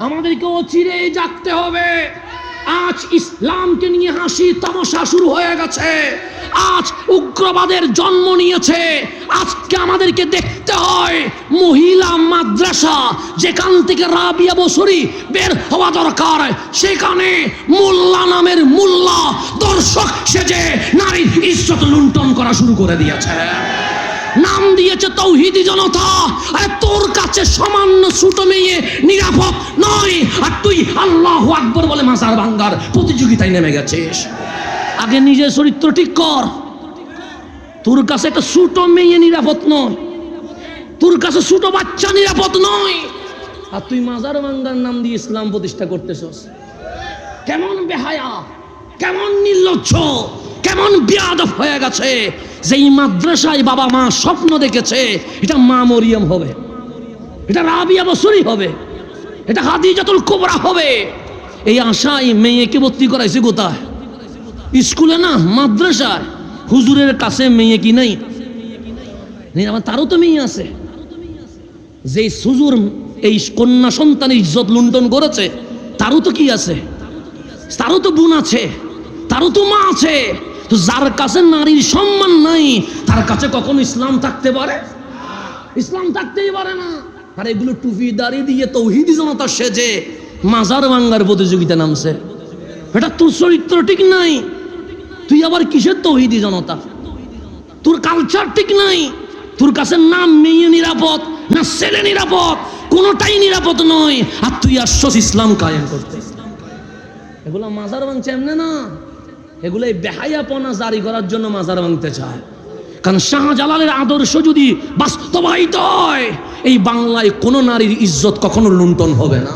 আমাদেরকে অচিরেই জাগতে হবে। আজ ইসলামকে নিয়ে হাসি তামাশা শুরু হয়ে গেছে, আজ উগ্রবাদের জন্ম নিয়েছে। আজকে আমাদেরকে দেখতে হয় মহিলা মাদ্রাসা যেখান থেকে রাবিয়া বসরি বের হওয়া দরকার, সেখানে মোল্লা নামের মোল্লা দর্শক সেজে নারীর ইজ্জত লুণ্ঠন করা শুরু করে দিয়েছে। নাম দিয়েছে তৌহিদি জনতা। আরে তোর কাছে সামান্য ছোট মেয়ে নিরাপদ নয়, আর তুই আল্লাহু আকবার বলে মাজার ভাঙ্গার প্রতিযোগিতায় নেমে গেছিস। আগে নিজের চরিত্র ঠিক কর। তোর কাছে একটা ছোট মেয়ে নিরাপদ নয়, তোর কাছে ছোট বাচ্চা নিরাপদ নয়, আর তুই মাজার ভাঙ্গার নাম দিয়ে ইসলাম প্রতিষ্ঠা করতেছস। কেমন বেহায়া, কেমন নির্লজ্জ, কেমন বেয়াদব হয়ে গেছে। যেই মাদ্রাসায় বাবা মা স্বপ্ন দেখেছে এটা মা মরিয়ম হবে, এটা রাবিয়া বসরি হবে, এটা খাদিজাতুল কুবরা হবে, এই আশায় মেয়েকে ভর্তি করাইছে কোথায়? স্কুলে না, মাদ্রাসায়। হুজুরের কাছে মেয়ে কি নাই? তারও তো মেয়ে আছে। যেই হুজুর এই কন্যা সন্তানের ইজ্জত লুণ্ঠন করেছে তারও তো কি আছে? তারও তো বোন আছে, তারও তো মা আছে। তো যার কাছে নারীর সম্মান নাই তার কাছে কখনো ইসলাম থাকতে পারে? ইসলাম থাকতেই পারে না। আর এগুলো টুপি দাড়ি দিয়ে তৌহিদি জনতা সেজে মাজার ভাঙ্গার প্রতিযোগিতা নামছে। এটা তোর চরিত্র ঠিক নাই, তুই আবার কিসের তৌহিদি জনতা? তোর কালচার ঠিক নাই। তোর কাছে না মেয়ে নিরাপদ, না ছেলে নিরাপদ, কোনোটাই নিরাপদ নয়, আর তুই আসছস ইসলাম কায়েম করতে। এগুলো মাজার ভাঙছে এমনি না, এগুলো এই বেহায়াপনা জারি করার জন্য মাজার ভাঙতে চায়। কারণ শাহজালালের আদর্শ যদি বাস্তবায়িত হয়, এই বাংলায় কোনো নারীর ইজ্জত কখনো লুণ্ঠন হবে না।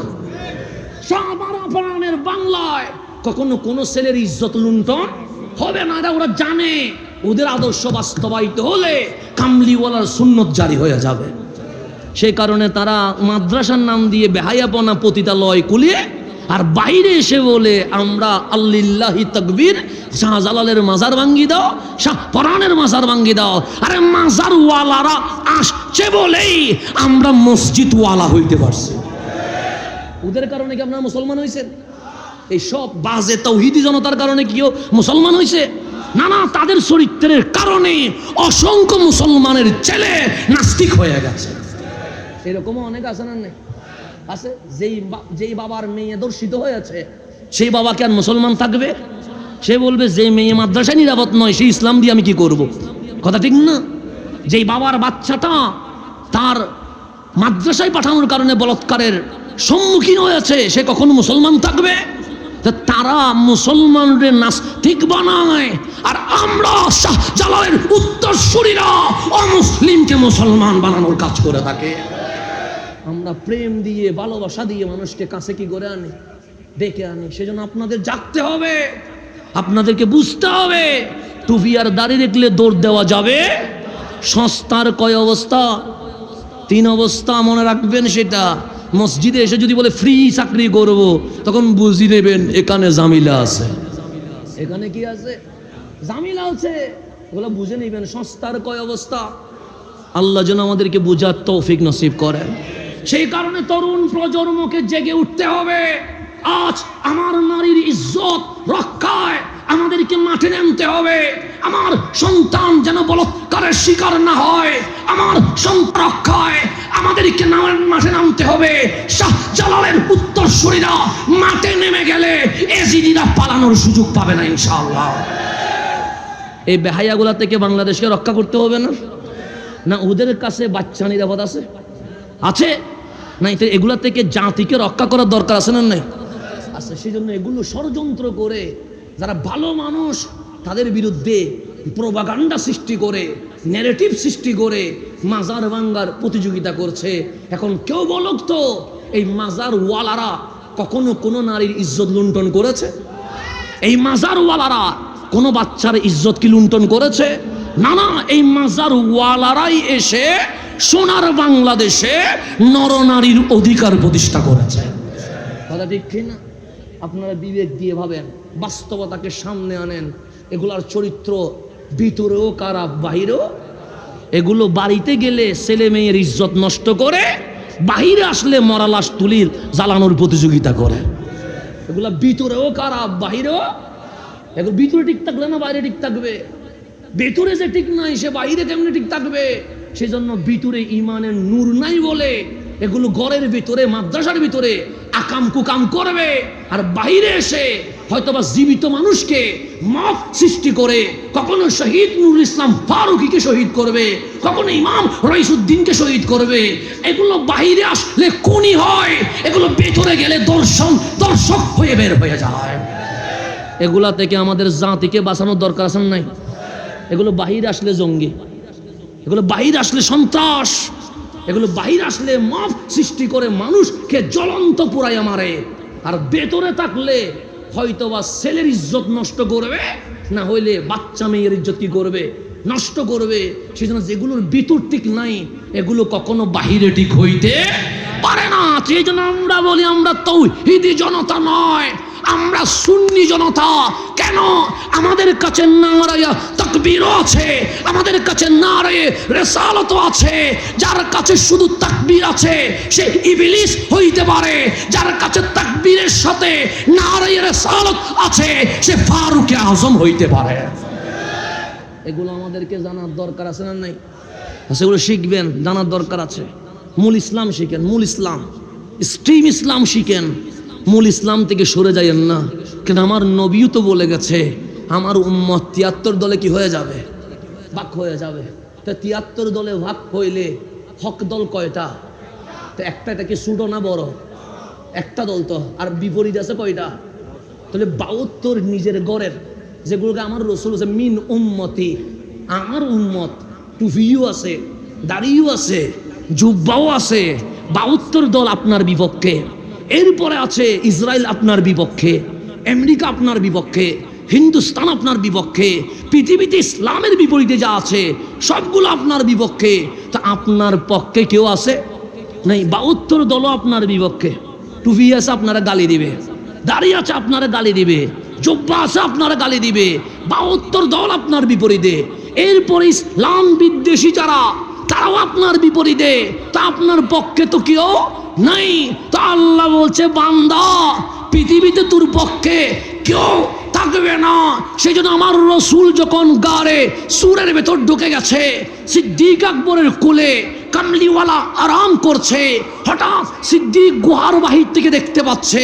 শাহজালালের বাংলায় কখনো কোনো ছেলের ইজ্জত লুণ্ঠন হবে না। ওরা জানে ওদের আদর্শ বাস্তবায়িত হলে কামলিওয়ালার সুন্নত জারি হয়ে যাবে। সেই কারণে তারা মাদ্রাসার নাম দিয়ে বেহায়াপনা পতিতালয় কুলিয়ে আর বাইরে এসে বলে আমরা আল্লিল্লাহি তাকবীর, শাহজালালের মাজার ভাঙ্গি দাও, শাহ পরানের মাজার ভাঙ্গি দাও। আরে মাজার ওয়ালারা আসছে বলেই আমরা মসজিদ ওয়ালা হইতে পারছি। ওদের কারণে কি আপনারা মুসলমান হয়েছেন? এই সব বাজে তাওহীদি জনতার কারণে কিও মুসলমান হয়েছে? না না, তাদের চরিত্রের কারণে অসংখ্য মুসলমানের ছেলে নাস্তিক হয়ে গেছে। এরকমও অনেক আছে না? নেই আছে। যেই বাবার মেয়ে দর্শিত হয়েছে সেই বাবা কি আর মুসলমান থাকবে? সে বলবে যে মেয়ে মাদ্রাসায় নিরাপদ নয়, সেই ইসলাম দিয়ে আমি কি করব? কথা ঠিক না? যেই বাবার বাচ্চাটা তার মাদ্রাসায় পাঠানোর কারণে বলৎকারের সম্মুখীন হয়েছে, সে কখনো মুসলমান থাকবে? তারা মুসলমানদের নাস্তিক বানায়, আর আমরা শাহজালালের উত্তরসূরিরা অমুসলিমকে মুসলমান বানানোর কাজ করে থাকে। আমরা প্রেম দিয়ে ভালোবাসা দিয়ে মানুষকে কাছে কি করে আনি, ডেকে আনি। সেজন্য আপনাদের জাগতে হবে, আপনাদেরকে বুঝতে হবে টুপি আর দাড়ি দেখলে দৌড় দেওয়া যাবে। সংস্থার কয় অবস্থা? 3 অবস্থা মনে রাখবেন। সেটা মসজিদে এসে যদি বলে ফ্রি চাকরি করব, তখন বুঝি নেবেন এখানে জামিলা আছে। এখানে কি আছে? জামিলা আছে। ওগুলো বুঝে নেবেন। সংস্থার কয় অবস্থা? আল্লাহ যেন আমাদেরকে বুঝার তৌফিক নসিব করেন। সেই কারণে তরুণ প্রজন্মকে জেগে উঠতে হবে। আজ আমার নারীর ইজ্জত রক্ষায় আমাদেরকে মাঠে নামতে হবে। আমার সন্তান যেন বলৎকারের শিকার না হয়, আমার সন্তান রক্ষায় আমাদেরকে মাঠে নামতে হবে। শাহজালালের উত্তরসূরিরা মাঠে নেমে গেলে এজিদিরা পালানোর সুযোগ পাবে না ইনশাআল্লাহ। এই বেহায়াগুলা থেকে বাংলাদেশকে রক্ষা করতে হবে না? না ওদের কাছে বাচ্চা নিরাপদ আছে? আছে না? এগুলা থেকে জাতিকে রক্ষা করার দরকার আছে না? নাই আছে। সেই জন্য এগুলো ষড়যন্ত্র করে যারা ভালো মানুষ তাদের বিরুদ্ধে প্রোপাগান্ডা সৃষ্টি করে, ন্যারেটিভ সৃষ্টি করে মাজার ভাঙ্গার প্রতিযোগিতা করছে। এখন কেউ বলুক তো, এই মাজার ওয়ালারা কখনো কোনো নারীর ইজ্জত লুণ্ঠন করেছে? এই মাজার ওয়ালারা কোনো বাচ্চার ইজ্জত কি লুণ্ঠন করেছে? না না, এই মাজার ওয়ালারাই এসে সোনার বাংলাদেশে নরনারীর অধিকার প্রতিষ্ঠা করেছে। কথা ঠিক না? আপনারা বিবেক দিয়ে ভাবেন, বাস্তবতাকে সামনে আনেন। এগুলার চরিত্র ভিতরেও খারাপ, বাহিরেও। এগুলো বাড়িতে গেলে ছেলে মেয়ের ইজ্জত নষ্ট করে, বাহিরে আসলে মরা লাশ তুলি জ্বালানোর প্রতিযোগিতা করে। এগুলা ভিতরেও খারাপ, বাহিরেও। এগুলো ভিতরে ঠিক থাকলে না বাইরে ঠিক থাকবে? ভিতরে যে ঠিক নাই সে বাইরে কেমনে ঠিক থাকবে? সেই জন্য ভিতরে ইমানের নূর নাই বলে এগুলো ঘরের ভিতরে মাদ্রাসার ভিতরে আকাম কুকাম করবে, আর বাইরে এসে হয়তোবা জীবিত মানুষকে মত সৃষ্টি করে, কখনো শহীদ নুরুল ইসলাম ফারুকীকে শহীদ করবে, কখনো ইমাম রইসুদ্দিনকে শহীদ করবে। এগুলো বাইরে আসলে খুনি হয়, এগুলো ভিতরে গেলে দর্শক হয়ে বের হয়ে যায়। এগুলা থেকে আমাদের জাতিকে বাঁচানোর দরকার আছে নাই? এগুলো বাহিরে আসলে জঙ্গি, এগুলো বাহিরে আসলে সন্ত্রাস, এগুলো বাহিরে আসলে মত সৃষ্টি করে মানুষকে জ্বলন্ত পোড়াইয়া মারে। আর ভেতরে থাকলে হয়তোবা ছেলের ইজ্জত নষ্ট করবে, না হইলে বাচ্চা মেয়ের ইজ্জত কি করবে? নষ্ট করবে। সেই জন্য যেগুলোর ভিতর ঠিক নাই এগুলো কখনো বাহিরে ঠিক হইতে পারে না। সেই জন্য আমরা বলি আমরা তাওহীদি জনতা নয়, আমরা সুন্নি জনতা। কেন? আমাদের কাছে নারায়ে তাকবীর আছে, আমাদের কাছে নারায়ে রিসালাত আছে। যার কাছে শুধু তাকবীর আছে সে ইবলিস হইতে পারে, যার কাছে তাকবীরের সাথে নারায়ে রিসালাত আছে সে ফারুক আজম হইতে পারে। এগুলো আমাদেরকে জানার দরকার আছে না নাই? সেগুলো শিখবেন, জানার দরকার আছে। মূল ইসলাম শিখেন, মূল ইসলাম, স্ট্রিম ইসলাম শিখেন। মূল ইসলাম থেকে সরে যাইয়েন না। কিন্তু আমার নবীও তো বলে গেছে আমার উম্মত ৭৩ দলে কি হয়ে যাবে? ভাগ হয়ে যাবে। তো ৭৩ দলে ভাগ হইলে হক দল কয়টা? তো একটা, এটা কি ছোট না বড়? একটা দল তো। আর বিপরীত আছে কয়টা? তাহলে ৭২ নিজের গড়ের, যেগুলোকে আমার রসুল আছে মিন উম্মতি, আমার উম্মত। টুপিও আছে, দাড়িও আছে, জুব্বাও আছে। ৭২ দল আপনার বিপক্ষে। এরপরে আছে ইসরায়েল আপনার বিপক্ষে, আমেরিকা আপনার বিপক্ষে, হিন্দুস্তান আপনার বিপক্ষে, পৃথিবীতে ইসলামের বিপরীতে যা আছে সবগুলো আপনার বিপক্ষে। তা আপনার পক্ষে কেউ আছে নাই? ৭২ দলও আপনার বিপক্ষে। টুপি আছে আপনারা গালি দিবে, দাড়ি আছে আপনারা গালি দিবে, জুব্বা আছে আপনারা গালি দিবে। ৭২ দল আপনার বিপরীতে। এরপরে ইসলাম বিদ্বেষী যারা, তারাও আপনার বিপরীতে। তা আপনার পক্ষে তো কেউ নাই। তো আল্লাহ বলছে বান্দা পৃথিবীতে তোর পক্ষে কেউ থাকবে না। সেই জন্য আমার রসুল যখন গারে সুরের ভেতর ঢুকে গেছে, সিদ্দিক আকবরের কোলে কামলিওয়ালা আরাম করছে, হঠাৎ সিদ্দিক গুহার বাহির থেকে দেখতে পাচ্ছে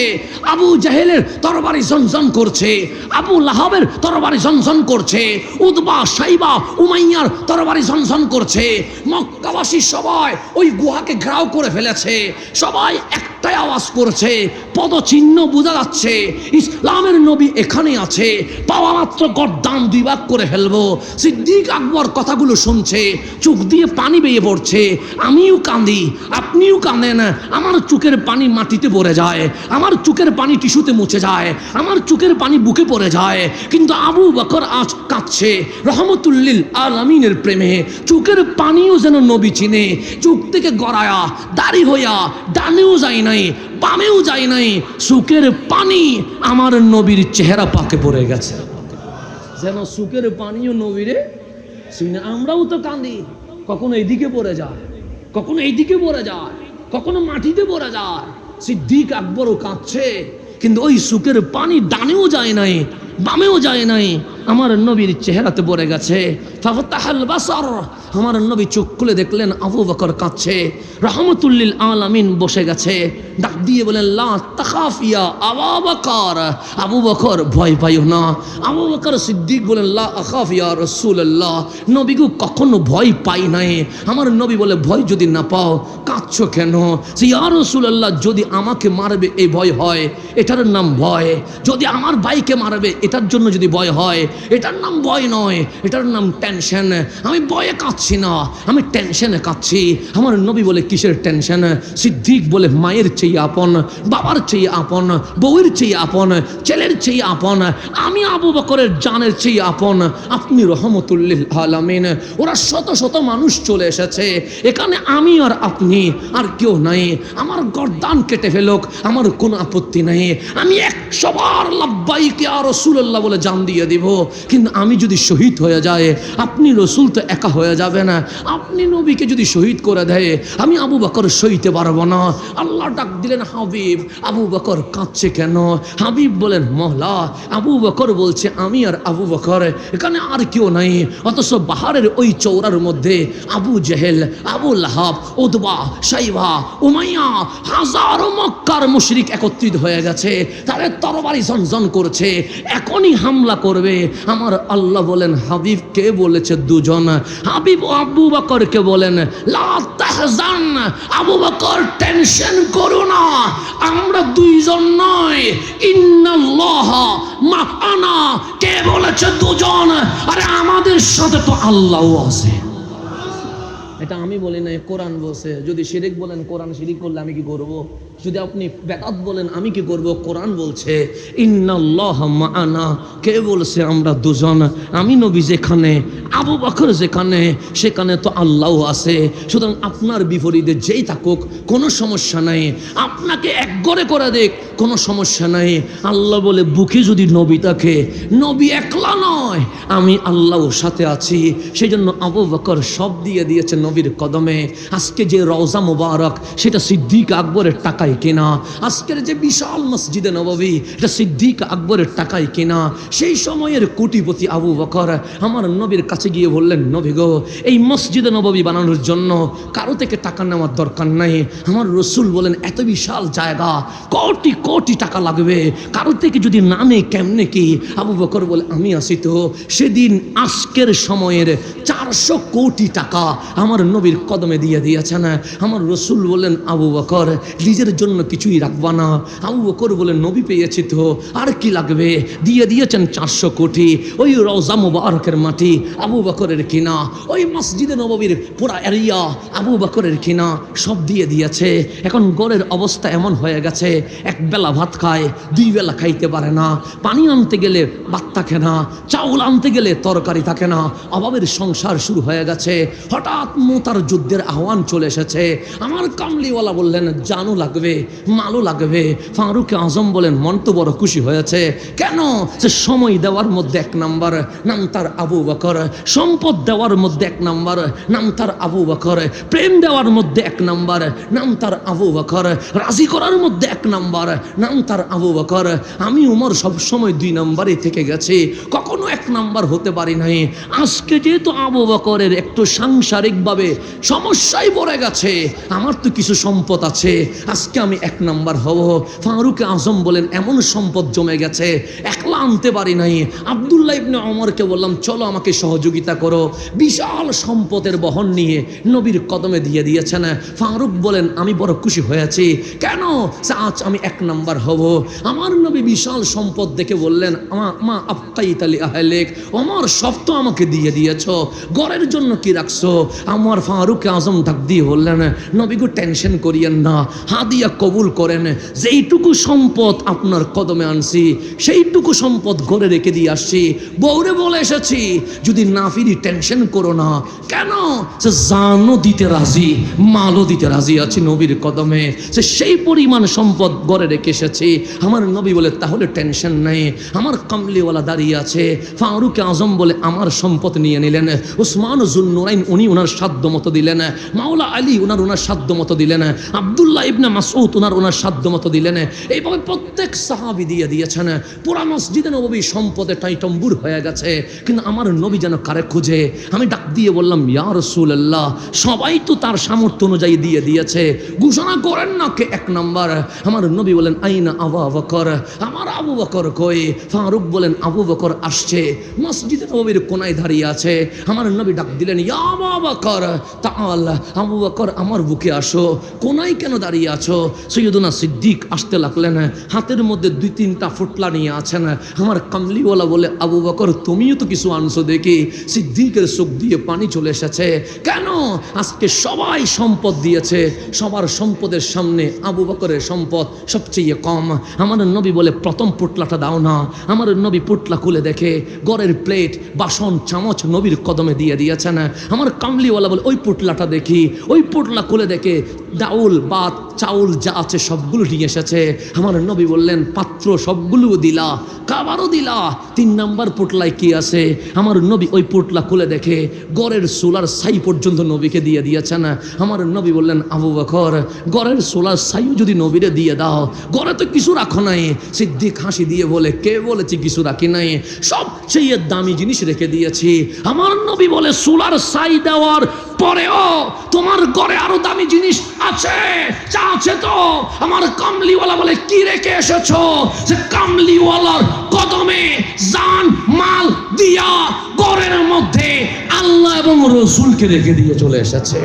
আবু জাহেলের তরবারি ঝনঝন করছে, আবু লাহাবের তরবারি ঝনঝন করছে, উতবা সাইবা উমাইয়ার তরবারি ঝনঝন করছে। মক্কাবাসী সবাই ওই গুহাকে ঘেরাও করে ফেলেছে, সবাই একটাই আওয়াজ করছে, পদচিহ্ন বোঝা যাচ্ছে ইসলামের নবী এখানে আছে, পাওয়া মাত্র গর্দান 2 ভাগ করে ফেলবো। সিদ্দিক আকবর কথাগুলো শুনছে, চোখ দিয়ে পানি বেয়ে পড়ছে। আমিও কাঁদি, আপনিও কাঁদেন। আমার চোখের পানি মাটিতে পড়ে যায়, আমার চোখের পানি টিস্যুতে মুছে যায়, আমার চোখের পানি বুকে পড়ে যায়। কিন্তু আবু বকর আজ কাঁদছে রহমতুল্লিল আলামিনের প্রেমে। চোখের পানিও যেন নবী চিনে, চোখ থেকে গড়ায়া দাড়ি হইয়া ডানেও যায় নাই বামেও যায় নাই, চোখের পানি আমার নবীর চেহারা পাকে পড়ে গেছে। যেন চোখের পানিও নবীরে চিনে। আমরাও তো কাঁদি, কখনো এইদিকে পড়ে যায়, কখনো এইদিকে পড়ে যায়, কখনো মাটিতে পড়ে যায়। সিদ্দিক আকবরও কাঁদছে, কিন্তু ওই চোখের পানি ডানেও যায় নাই বামেও যায় নাই, আমার নবীর চেহারাতে পড়ে গেছে। ফাফতাহাল বাসার, আমার নবী চোখ খুলে দেখলেন আবু বকর কাঁদছে, রহমতুল্লিল আলামিন বসে গেছে। ডাক দিয়ে বলেন লা তাখাফিয়া আবু বকর, আবু বকর ভয় পাইও না। আবু বকর সিদ্দিক বলেন লা আখাফিয়া রাসূলুল্লাহ, নবীকে কখনো ভয় পাই নাই। আমার নবী বলে ভয় যদি না পাও কাঁদছো কেন? ইয়া রাসূলুল্লাহ, যদি আমাকে মারবে এই ভয় হয় এটার নাম ভয়, যদি আমার ভাইকে মারবে এটার জন্য যদি ভয় হয় এটার নাম ভয় নয়, এটার নাম টেনশন। আমি ভয়ে কাঁদছি না, আমি টেনশনে কাঁদছি। আমার নবী বলে কিসের টেনশন? সিদ্দিক বলে মায়ের চেয়ে আপন, বাবার চেয়ে আপন, বউয়ের চেয়ে আপন, ছেলের চেয়ে আপন। আমি আবু বকরের জানের চেয়ে আপন, আপনি রহমতুল্লিল আলামিন। ওরা শত শত মানুষ চলে এসেছে এখানে, আমি আর আপনি আর কেউ নাই। আমার গর্দান কেটে ফেলুক, আমার কোনো আপত্তি নাই। আমি 100 বার লাব্বাইক ইয়া রাসূলুল্লাহ বলে জান দিয়ে দিব। কিন্তু আমি যদি শহীদ হয়ে যায়, আপনি রসুল তো একা হয়ে যাবে না, আপনি নবীকে যদি শহীদ করে দেয়, আমি আবু বকর সইতে পারবো না। আল্লাহ ডাক দিলেন, হাবিব আবু বকর কাঁদছে কেন? হাবিব বলেন, মহলা আবু বকর বলছে আমি আর আবু বকর, এখানে আর কেউ নাই। অথচ বাহারের ওই চৌরার মধ্যে আবু জেহেল, আবু লাহাব, উতবা, শাইবা, উমাইয়া, হাজারো মক্কার মুশরিক একত্রিত হয়ে গেছে, তাদের তরবারি ঝনঝন করছে, এখনই হামলা করবে। আমার আল্লাহ বলেন, হাবিব কে বলেছে দুজন? হাবিব আবু বকরকে বলেন, লা তাহজান, আবু বকর টেনশন করো না, আমরা দুইজন নয়, ইন্নাল্লাহ মা'ানা। কে বলেছে দুজন? আরে আমাদের সাথে তো আল্লাহ আছে। এটা আমি বলি না, কোরআন বলছে। যদি শিরিক বলেন, কোরআন শিরিক করলে আমি কি করব? যদি আপনি বেদাত বলেন, আমি কি করব? কোরআন বলছে ইন্নাল্লাহ মা'ানা। কে বলছে আমরা দুজন? আমি নবী যেখানে, আবু বকর যেখানে, সেখানে তো আল্লাহ আছে। সুতরাং আপনার বিপরীতে যেই থাকুক কোনো সমস্যা নাই, আপনাকে এক করে দেখ কোনো সমস্যা নাই। আল্লাহ বলে, বুকে যদি নবী থাকে, নবী একলা নয়, আমি আল্লাহর সাথে আছি। সেই জন্য আবু বকর সব দিয়ে দিয়েছে নবীর কদমে। আজকে যে রওজা মুবারক, সেটা সিদ্দিক আকবরের টাকায় কেনা। আজকের যে বিশাল মসজিদে নববী, এটা সিদ্দিক আকবরের টাকায় কেনা। সেই সময়ের কোটিপতি আবু বকর আমার নবীর কাছে গিয়ে বললেন, নবী গো, এই মসজিদে নববী বানানোর জন্য কারো থেকে টাকা নেওয়ার দরকার নাই। আমার রসুল বলেন, এত বিশাল জায়গা, কোটি কোটি টাকা লাগবে, কারো থেকে যদি না নেই কেমনে কি? আবু বকর বলে, আমি আসি তো। সেদিন আজকের সময়ের 400 কোটি টাকা আমার নবীর কদমে দিয়ে দিয়েছেন। আমার রসুল বলেন, আবু বকর নিজের জন্য কিছুই রাখবা না। আবু বকর বলেন, নবী পেয়েছি তো, আর কি লাগবে? দিয়ে দিয়েছেন 400 কোটি। ওই রওজা মুবারকের মাটি আবু বকরের কিনা, ওই মসজিদে নববীর পুরা এরিয়া আবু বকরের কিনা, সব দিয়ে দিয়েছে। এখন গড়ের অবস্থা এমন হয়ে গেছে, এক বেলা ভাত খায়, 2 বেলা খাইতে পারে না। পানি আনতে গেলে ভাত থাকে না, চাউল আনতে গেলে তরকারি থাকে না, অভাবের সংসার শুরু হয়ে গেছে। হঠাৎ মোতার যুদ্ধের আহ্বান চলে এসেছে। আমার কামলিওয়ালা বললেন, জানও লাগবে, মালও লাগবে। ফারুক আজম বলেন, মন তো বড় খুশি হয়েছে। কেন? সে সময় দেওয়ার মধ্যে 1 নাম্বার, নাম তার আবু বকর। সম্পদ দেওয়ার মধ্যে 1 নাম্বার, নাম তার আবু বকর। প্রেম দেওয়ার মধ্যে 1 নাম্বার, নাম তার আবু বকর। রাজি করার মধ্যে 1 নাম্বার, নাম তার আবু বকর। আমি উমর সবসময় 2 নাম্বারে থেকে গেছি, কখনো 1 নাম্বার হতে পারি নাই। আজকে যেহেতু আবু বকরের একটু সাংসারিকভাবে সমস্যায় পড়ে গেছে, আমার তো কিছু সম্পদ আছে, আজকে আমি 1 নাম্বার হব। ফারুক আজম বলেন, এমন সম্পদ জমে গেছে, একলা আনতে পারি নাই। আব্দুল্লাহ ইবনে ওমরকে বললাম, চলো আমাকে সহযোগিতা করো। বিশাল সম্পদের বহন নিয়ে নবীর কদমে দিয়ে দিয়েছেন। ফারুক বলেন, আমি বড় খুশি হয়েছি। কেন? আজ আমি 1 নাম্বার হব। আমার নবী বিশাল সম্পদ দেখে বললেন, মা আফকাইত আলি আহলিক, ওমর সব তো আমাকে দিয়ে দিয়েছো, ঘরের জন্য কি রাখছো? আমার ফারুক আজম ডাক দিয়ে বললেন, নবী গো, টেনশন করিয়েন না, হাদিয়া কবুল করেন। যেইটুকু সম্পদ আপনার কদমে আনছি, সেইটুকু সম্পদ ঘরে রেখে দিয়ে আসছি। বউরে বলে এসেছি, যদি না ফিরি টেনশন করো না। কেন? সে জানও দিতে রাজি, মালও দিতে রাজি আছে নবীর কদমে। সে সেই পরিমাণ সম্পদ ঘরে রেখে এসেছি। আমার নবী বলে, তাহলে টেনশন নেই। আমার কামলিওয়ালা দাঁড়িয়ে আছে। ফারুক আজম বলে, আমার সম্পদ নিয়ে নিলেন। উসমান জুন্নুরাইন উনি ওনার সাধ্য মতো দিলেন। মাওলা আলী ওনার সাধ্য মতো দিলেন। আব্দুল্লাহ ইবনে মাসউদ ওনার সাধ্য মতো দিলেন। এইভাবে প্রত্যেক সাহাবী দিয়ে দিয়েছেন। পুরা মসজিদে নববী সম্পদে টাইটম্বুর হয়ে গেছে। কিন্তু আমার নবী যেন কারে খুঁজে। আমি ডাক দিয়ে বললাম, ইয়া রাসূলুল্লাহ, সবাই তো তার সামর্থ্য অনুযায়ী দিয়ে দিয়েছে, ঘোষণা করেন না কে 1 নাম্বার? আমার নবী বলেন, আইনা আবু বকর, আমার আবু বকর কই? ফারুক বলেন, আবু বকর আসছে, মসজিদে নববীর কোনায় দাঁড়িয়ে আছে। আমার নবী ডাক দিলেন, ইয়া আবু বকর তাআল, আবু বকর আমার বুকে আসো। কোনায় কেন দাঁড়িয়ে আছো? সৈয়দুনা সিদ্দিক আসতে লাগলেন, হাতের মধ্যে 2-3টা ফুটলা নিয়ে আছেন। আমার কামলিওয়ালা বলে, আবু বকর তুমিও তো কিছু আনছো দেখি। সিদ্দিকের চোখ দিয়ে পানি চলে এসেছে। কেন? আজকে সবাই সম্পদ দিয়েছে, সবার সম্পদের সামনে আবু বকরের সম্পদ সবচেয়ে কম। আমার নবী বলে, প্রথম পোটলাটা দাও না। আমার নবী পোটলা খুলে দেখে ঘরের প্লেট বাসন চামচ নবীর কদমে দিয়ে দিয়েছেন। আমার কামলিওয়ালা বলে ওই পোটলাটা দেখি। ওই পোটলা খুলে দেখে ডাউল ভাত চাউল যা আছে সবগুলো নিয়ে এসেছে। আমার নবী বললেন পাত্র সবগুলো দিলা, খাবারও দিলা, 3 নাম্বার পোটলায় কি আছে? আমার নবী ওই পোটলা খুলে দেখে গড়ের সোলার ছাই পর্যন্ত নবীকে দিয়ে দিয়েছেন। আমার নবী বললেন আবু বকর গড়ের সোলার ছাইও যদি নবীরে দিয়ে দাও, গড়ে তো কিছু রাখো নাই। সিদ্দিক হাসি দিয়ে বলে কে বলেছি কিছু রাখি নাই, সবচেয়ে দামি জিনিস রেখে দিয়েছি। আমার নবী বলে সোলার ছাই দেওয়ার পরেও তোমার ঘরে আরো দামি জিনিস আছে, যা আছে তো? আমার কামলিওয়ালা বলে কি রেখে এসেছো? সে কামলিওয়ালার কদমে জান মাল দিয়া ঘরের মধ্যে আল্লাহ এবং রসুলকে রেখে দিয়ে চলে এসেছে।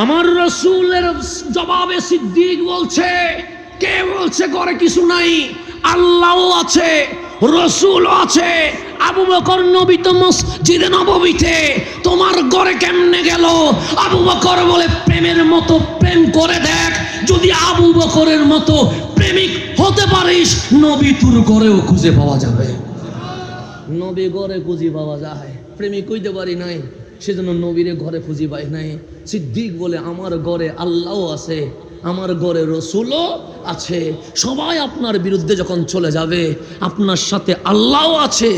আমার রসুলের জবাবে সিদ্দিক বলছে কে বলছে ঘরে কিছু নাই? আল্লাহও আছে, রসুলও আছে। আবু বকর নবী তো মসজিদে নববীতে, তোমার ঘরে কেমনে গেল? আবু বকর বলে প্রেমের মতো প্রেম করে দেখ, যদি আবু বকরের মতো প্রেমিক হতে পারিস নবী তোর ঘরেও খুঁজে পাওয়া যাবে। নবী ঘরে খুঁজে পাওয়া যায়, প্রেমিক হইতে পারি নাই সেজন্য নবীরে ঘরে খুঁজে পাই নাই। সিদ্দিক বলে আমার ঘরে আল্লাহও আছে, আমার ঘরে রসুলও আছে। সবাই আপনার বিরুদ্ধে যখন চলে যাবে আপনার সাথে আল্লাহও আছে,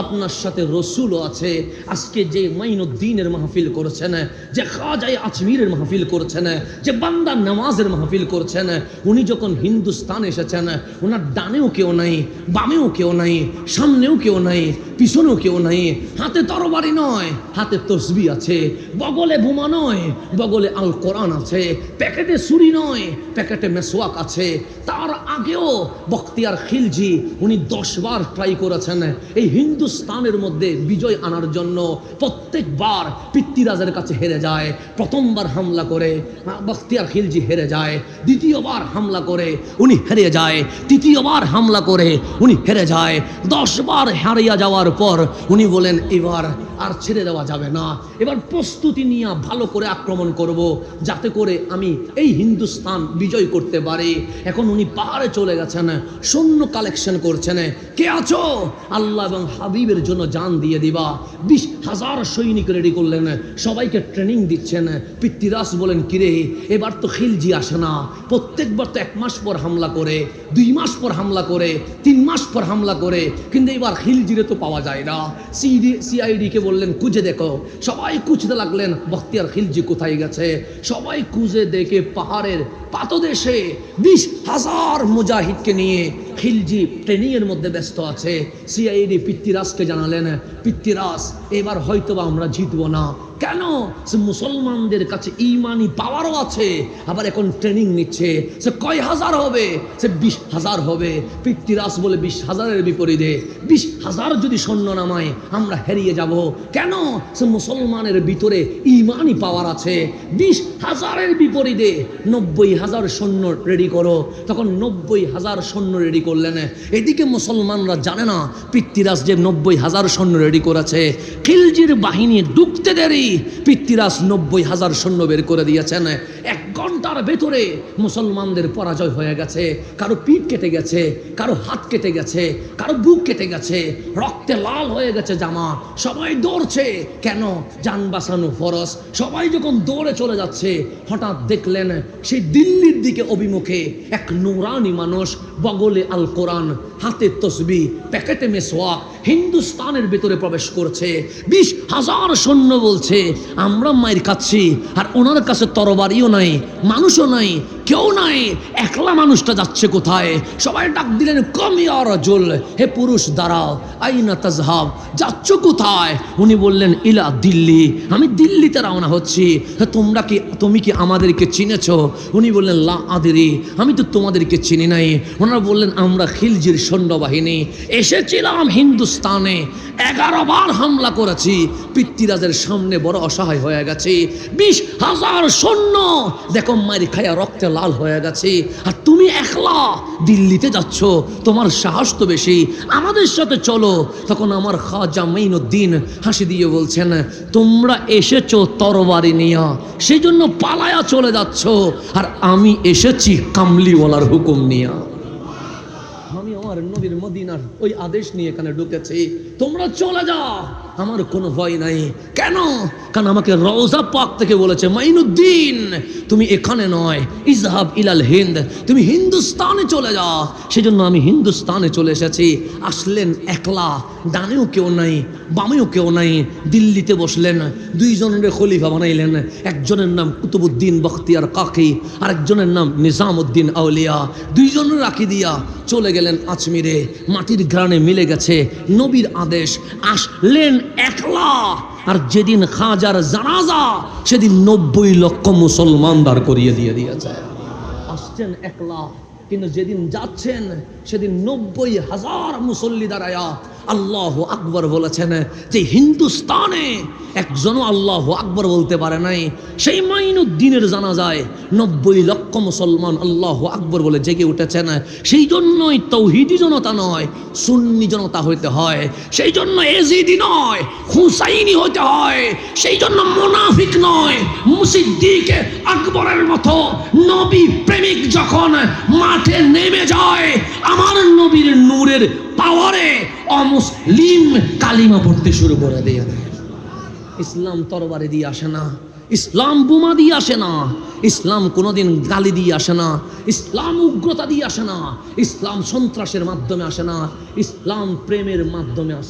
আপনার সাথে রসুলও আছে। আজকে যে মাইনুদ্দিনের মাহফিল করেছেন, যে খাজায়ে আজমিরের মাহফিল করেছেন, যে বান্দা নামাজের মাহফিল করছেন, উনি যখন হিন্দুস্তান এসেছেন ওনার ডানেও কেউ নাই, বামেও কেউ নাই, সামনেও কেউ নাই, পিছনেও কেউ নাই। হাতে তরবারি নয়, হাতে তসবিহ আছে। বগলে বোমা নয়, বগলে আল কোরআন আছে। প্যাকেটে ছুরি নয়, প্যাকেটে মেসওয়াক আছে। তার আগেও বখতিয়ার খিলজি উনি 10 বার ট্রাই করেছেন এই হিন্দুস্তানের মধ্যে বিজয় আনার জন্য। প্রত্যেকবার পৃথ্বীরাজের কাছে হেরে যায়। প্রথমবার হামলা করে বখতিয়ার খিলজি হেরে যায়, দ্বিতীয়বার হামলা করে উনি হেরে যায়, তৃতীয়বার হামলা করে উনি হেরে যায়। 10 বার হারিয়ে যাওয়ার পর উনি বলেন এবার আর ছেড়ে দেওয়া যাবে না, এবার প্রস্তুতি নিয়ে ভালো করে আক্রমণ করব যাতে করে আমি এই হিন্দুস্তান বিজয় করতে পারি। এখন উনি পাহাড়ে চলে গেছেন, সৈন্য কালেকশন করছেন। কে আছো? আল্লাহ এবং হাবিবের জন্য জান দিয়ে দিবা। 20,000 সৈনিক রেডি করলেন, সবাইকে ট্রেনিং দিচ্ছেন। পৃথ্বীরাজ বলেন কিরে এবার তো খিলজি আসে না, প্রত্যেকবার তো 1 মাস পর হামলা করে, 2 মাস পর হামলা করে, 3 মাস পর হামলা করে, কিন্তু এবার খিলজিরে তো পাওয়া যায় না। সিআইডি কে বললেন খুঁজে দেখো। সবাই খুঁজতে লাগলেন বখতিয়ার খিলজি কোথায় গেছে। সবাই খুঁজে দেখে পাহাড়ের পাদদেশে 20,000 মুজাহিদকে নিয়ে খিলজি ট্রেনিং এর মধ্যে ব্যস্ত আছে। সিআইডি পৃথ্বীরাজকে জানালেন পৃথ্বীরাজ এবার হয়তোবা আমরা জিতবো না। কেন? সে মুসলমানদের কাছে ইমানি পাওয়ারও আছে, আবার এখন ট্রেনিং নিচ্ছে। সে কয় হাজার হবে? সে 20,000 হবে। পৃথ্বীরাজ বলে 20,000-এর বিপরীতে 20,000 যদি সৈন্য নামায় আমরা হারিয়ে যাব। কেন? সে মুসলমানের ভিতরে ইমানি পাওয়ার আছে। 20,000-এর বিপরীতে 90,000 সৈন্য রেডি করো। তখন 90,000 সৈন্য রেডি করলেন। এদিকে মুসলমানরা জানে না পৃথ্বীরাজ যে 90,000 সৈন্য রেডি করেছে। খিলজির বাহিনী ঢুকতে দেরি, পৃথ্বীরাজ 90,000 সৈন্য বের করে দিয়েছেন। 1 ঘন্টার ভেতরে মুসলমানদের পরাজয় হয়ে গেছে। কারো পিঠ কেটে গেছে, কারো হাত কেটে গেছে, কারো বুক কেটে গেছে, রক্তে লাল হয়ে গেছে জামা। সবাই দৌড়ছে। কেন? জান বাঁচানো ফরজ। সবাই যখন দৌড়ে চলে যাচ্ছে হঠাৎ দেখলেন সেই দিল্লির দিকে অভিমুখে এক নুরানি মানুষ, বগলে আল কোরআন, হাতে তসবিহ, প্যাকেটে মেসওয়াক, হিন্দুস্তানের ভিতরে প্রবেশ করছে। 20,000 সৈন্য বলছে আমরা মায়ের খাচ্ছি, আর ওনার কাছে তরবারিও নাই, মানুষও নাই, কেউ নাই। একলা মানুষটা যাচ্ছে কোথায়? সবাই ডাক দিলেন কম ইয়া রাজুল, হে পুরুষ দাঁড়াও। আইনা তাজহাব, যাচ্ছ কোথায়? উনি বললেন ইলা দিল্লি, আমি দিল্লিতে রওনা হচ্ছি। তুমি কি আমাদেরকে চিনেছো? উনি বললেন লা আদরি, আমি তো তোমাদেরকে চিনি নাই। ওনারা বললেন আমরা খিলজির সৈন্যবাহিনী, এসেছিলাম হিন্দুস্তানে, 11 বার হামলা করেছি, পৃথ্বীরাজের সামনে বড় অসহায় হয়ে গেছে। 20,000 সৈন্য দেখো মারি খায়া রক্তে লাল হয়ে গেছে, আর তুমি একলা দিল্লিতে যাচ্ছ, তোমার সাহস তো বেশি, আমাদের সাথে চলো। তখন আমার খাজা মাইনুদ্দিন হাসি দিয়ে বলছেন, তোমরা এসেছো তরবারি নিয়া, সেই জন্য পালায়া চলে যাচ্ছ, আর আমি এসেছি কামলিওয়ালার হুকুম নিয়া। আমি আমার নবীর মদিনার ওই আদেশ নিয়ে এখানে ঢুকেছি, তোমরা চলে যাও, আমার কোনো ভয় নাই। কেন? কারণ আমাকে রওজা পাক থেকে বলেছে, মাইনুদ্দিন তুমি এখানে নয়, ইজহাব ইলাল হিন্দ, তুমি হিন্দুস্তানে চলে যাও। সেজন্য আমি হিন্দুস্তানে চলে এসেছি। আসলেন একলা, ডানেও কেউ নাই, বামেও কেউ নাই। দিল্লিতে বসলেন, দুইজনের খলিফা বানাইলেন। একজনের নাম কুতুবউদ্দিন বখতিয়ার কাকি, আরেকজনের নাম নিজামউদ্দিন আউলিয়া। দুইজনের রাখি দিয়া চলে গেলেন আজমিরে। মাটির ঘ্রাণে মিলে গেছে নবীর আদেশ। আসলেন একলা, আর যেদিন খাজার জানাজা সেদিন 90 লক্ষ মুসলমান দাঁড় করিয়ে দিয়েছে। আসছেন একলা, কিন্তু যেদিন যাচ্ছেন সেদিন 90,000 মুসল্লি দাঁড়ায়া আল্লাহু আকবার বলেছেন। যে হিন্দুস্তানে একজনও আল্লাহু আকবার বলতে পারে নাই, সেই মাইনুদ্দিনের জানাজায় 90 লক্ষ মুসলমান আল্লাহু আকবার বলে জেগে উঠেছেন। সেই জন্যই তৌহিদি জনতা নয়, সুন্নি জনতা হইতে হয়। সেই জন্য এজিদি নয়, হুসাইনি হইতে হয়। সেই জন্য মুনাফিক নয়, সিদ্দিক আকবরের মতো নবী প্রেমিক যখন মাঠে নেমে যায়, আমার নবীর নূরের পাওয়ারে অমুসলিম কালিমা পড়তে শুরু করে দেয়। ইসলাম তরবারি দিয়ে আসে না, ইসলাম বোমা দিয়ে আসে না, ইসলাম কোনোদিন গালি দিয়ে আসে না, ইসলাম উগ্রতা দিয়ে আসে না, ইসলাম সন্ত্রাসের মাধ্যমে আসে না, ইসলাম প্রেমের মাধ্যমে আসে।